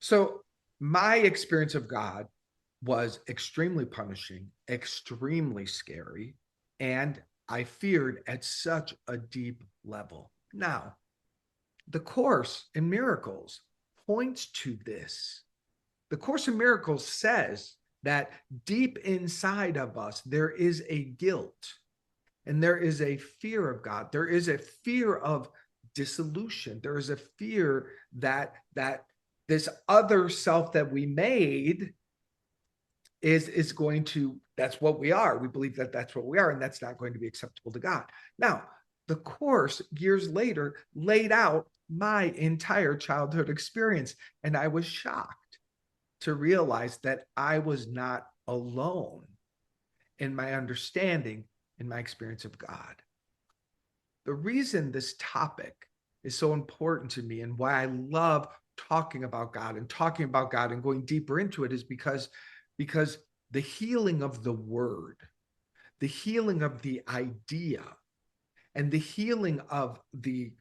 So my experience of God was extremely punishing, extremely scary, and I feared at such a deep level. Now, the Course in Miracles points to this. The Course in Miracles says that deep inside of us, there is a guilt and there is a fear of God. There is a fear of dissolution. There is a fear that this other self that we made is going to, that's what we are. We believe that that's what we are, and that's not going to be acceptable to God. Now, the Course years later laid out my entire childhood experience, and I was shocked to realize that I was not alone in my understanding, in my experience of God. The reason this topic is so important to me and why I love talking about God and going deeper into it is because the healing of the word, the healing of the idea, and the healing of the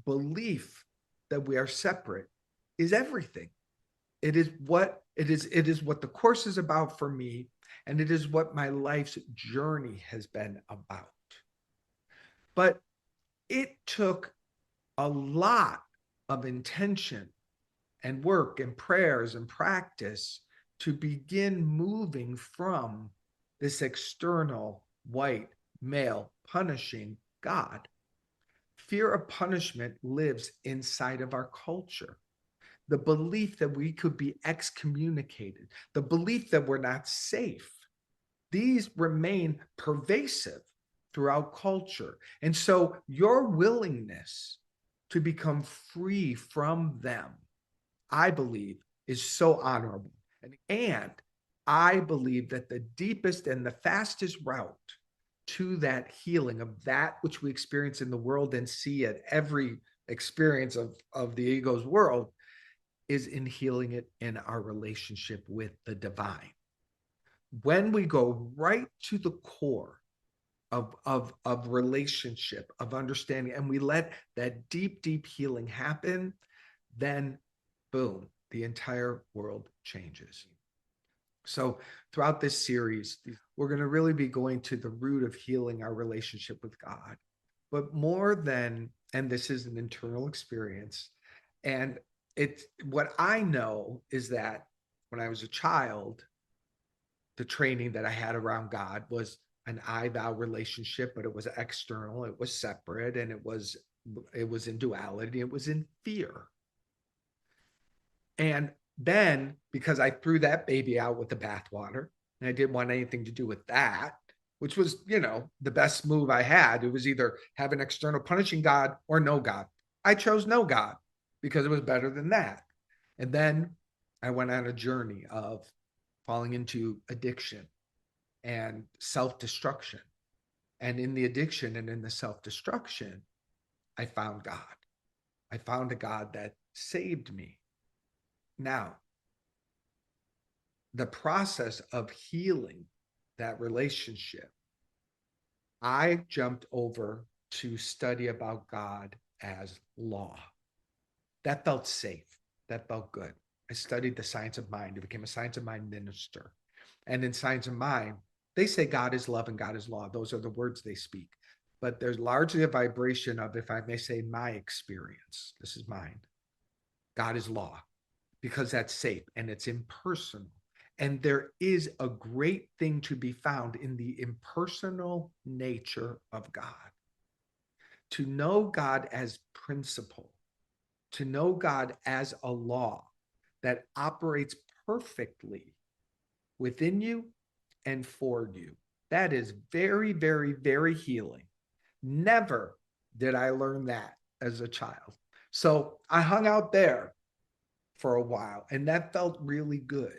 belief that we are separate is everything. It is what the Course is about for me, and it is what my life's journey has been about. But it took a lot of intention and work and prayers and practice to begin moving from this external white male punishing God. Fear of punishment lives inside of our culture. The belief that we could be excommunicated, the belief that we're not safe, these remain pervasive throughout culture. And so your willingness to become free from them, I believe, is so honorable. And I believe that the deepest and the fastest route to that healing of that which we experience in the world and see at every experience of the ego's world is in healing it in our relationship with the divine. When we go right to the core of relationship, of understanding, and we let that deep, deep healing happen, then boom, the entire world changes. So throughout this series, we're going to really be going to the root of healing our relationship with God. But more than, and this is an internal experience, and it's what I know is that when I was a child, the training that I had around God was an I thou relationship, but it was external, it was separate, and it was in duality, it was in fear. And then because I threw that baby out with the bathwater and I didn't want anything to do with that, which was, the best move I had. It was either have an external punishing God or no God. I chose no God because it was better than that. And then I went on a journey of falling into addiction and self-destruction. And in the addiction and in the self-destruction, I found God. I found a God that saved me. Now, the process of healing that relationship, I jumped over to study about God as law. That felt safe. That felt good. I studied the science of mind. I became a science of mind minister. And in science of mind, they say God is love and God is law. Those are the words they speak. But there's largely a vibration of, if I may say, my experience. This is mine. God is law, because that's safe and it's impersonal. And there is a great thing to be found in the impersonal nature of God. To know God as principle, to know God as a law that operates perfectly within you and for you. That is very, very, very healing. Never did I learn that as a child. So I hung out there for a while, and that felt really good.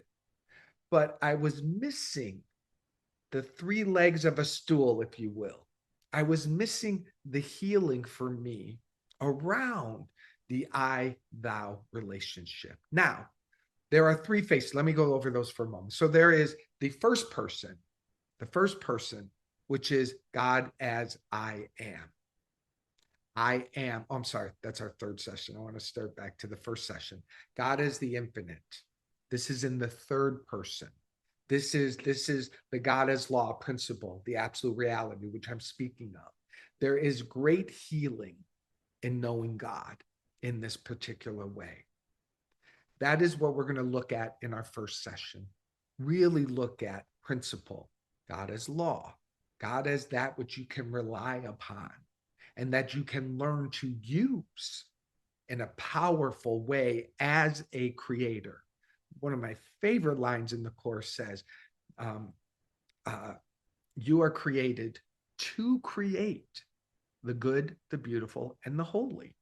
But I was missing the three legs of a stool, if you will. I was missing the healing for me around the I thou relationship. Now, there are three faces. Let me go over those for a moment. So there is the first person, which is God as I am. I am. Oh, I'm sorry. That's our third session. I want to start back to the first session. God is the infinite. This is in the third person. This is the God as law principle, the absolute reality, which I'm speaking of. There is great healing in knowing God in this particular way. That is what we're going to look at in our first session. Really look at principle, God as law, God as that which you can rely upon and that you can learn to use in a powerful way as a creator. One of my favorite lines in the course says, um, you are created to create the good, the beautiful, and the holy.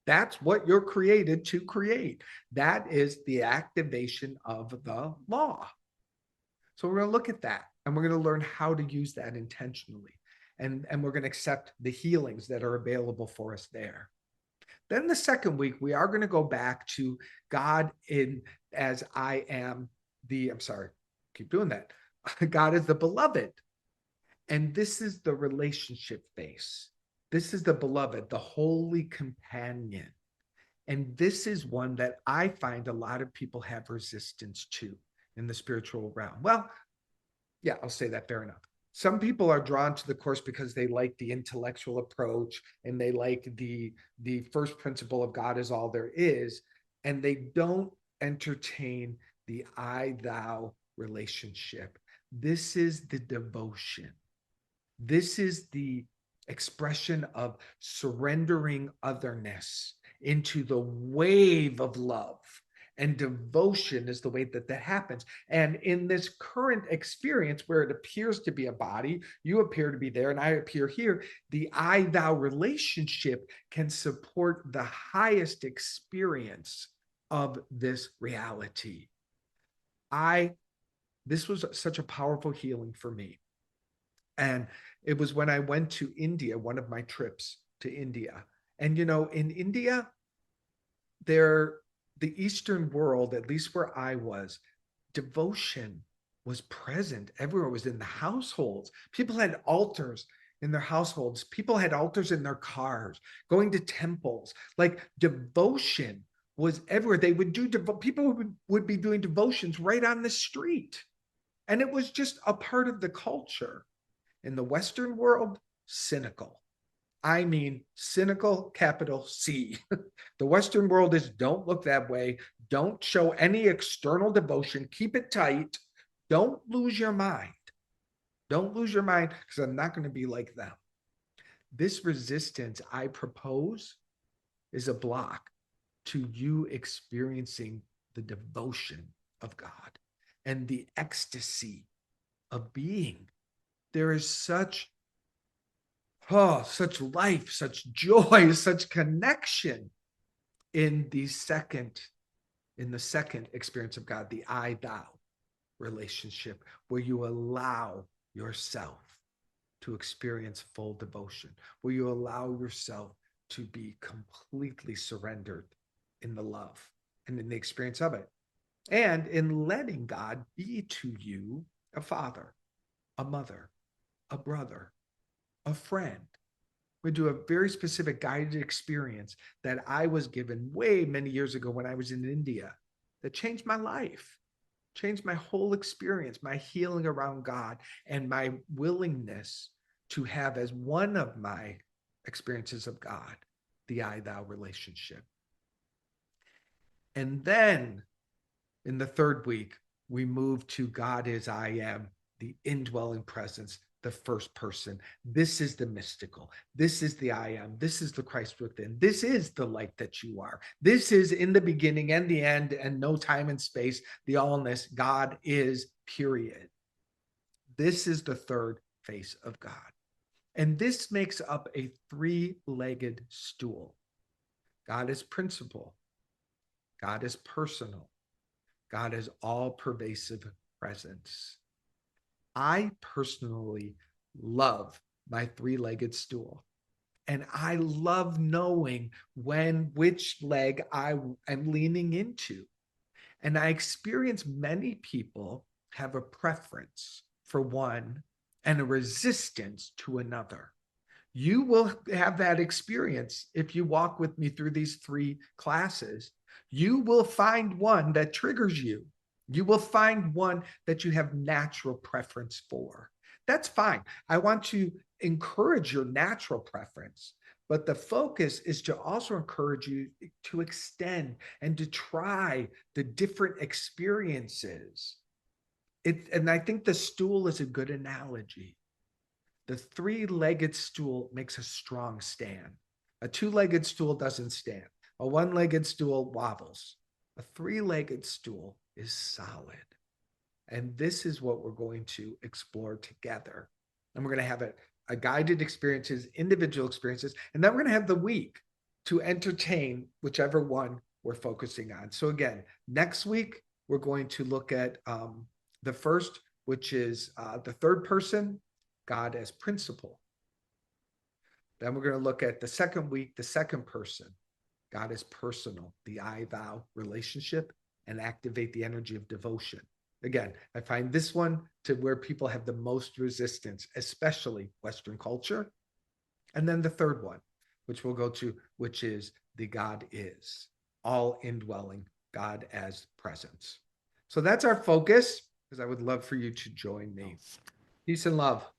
That's what you're created to create. That is the activation of the law. So we're going to look at that and we're going to learn how to use that intentionally. And we're going to accept the healings that are available for us there. Then the second week, we are going to go back to God in as I am I'm sorry, keep doing that. God is the beloved. And this is the relationship phase. This is the beloved, the holy companion. And this is one that I find a lot of people have resistance to in the spiritual realm. Well, yeah, I'll say that, fair enough. Some people are drawn to the course because they like the intellectual approach and they like the first principle of God is all there is, and they don't entertain the I thou relationship. This is the devotion. This is the expression of surrendering otherness into the wave of love. And devotion is the way that that happens. And in this current experience where it appears to be a body, you appear to be there and I appear here, the I thou relationship can support the highest experience of this reality. This was such a powerful healing for me. And it was when I went to India, one of my trips to India. And in India, the Eastern world, at least where I was, devotion was present everywhere. It was in the households. People had altars in their households. People had altars in their cars, going to temples. Like devotion was everywhere. They would do people would be doing devotions right on the street. And it was just a part of the culture. In the Western world, cynical. I mean, cynical, capital C. The Western world is don't look that way. Don't show any external devotion. Keep it tight. Don't lose your mind. Don't lose your mind because I'm not going to be like them. This resistance I propose is a block to you experiencing the devotion of God and the ecstasy of being. There is such life, such joy, such connection in the second experience of God, the I thou relationship, where you allow yourself to experience full devotion, where you allow yourself to be completely surrendered in the love and in the experience of it, and in letting God be to you a father, a mother, a brother, a friend. We do a very specific guided experience that I was given way many years ago when I was in India that changed my life, changed my whole experience, my healing around God, and my willingness to have as one of my experiences of God, the I thou relationship. And then in the third week, we move to God is I am, the indwelling presence, the first person. This is the mystical. This is the I am. This is the Christ within. This is the light that you are. This is in the beginning and the end and no time and space, the allness. God is, period. This is the third face of God. And this makes up a three-legged stool. God is principle. God is personal. God is all-pervasive presence. I personally love my three-legged stool. And I love knowing which leg I am leaning into. And I experience many people have a preference for one and a resistance to another. You will have that experience if you walk with me through these 3 classes. You will find one that triggers you. You will find one that you have natural preference for. That's fine. I want to encourage your natural preference, but the focus is to also encourage you to extend and to try the different experiences. And I think the stool is a good analogy. The 3-legged stool makes a strong stand. A 2-legged stool doesn't stand. A 1-legged stool wobbles. A 3-legged stool is solid. And this is what we're going to explore together. And we're going to have a guided experiences, individual experiences, and then we're going to have the week to entertain whichever one we're focusing on. So again, next week, we're going to look at the first, which is the third person, God as principle. Then we're going to look at the second week, the second person, God as personal, the I thou relationship, and activate the energy of devotion. Again, I find this one to where people have the most resistance, especially Western culture. And then the third one, which we'll go to, which is the God is, all indwelling, God as presence. So that's our focus, because I would love for you to join me. Peace and love.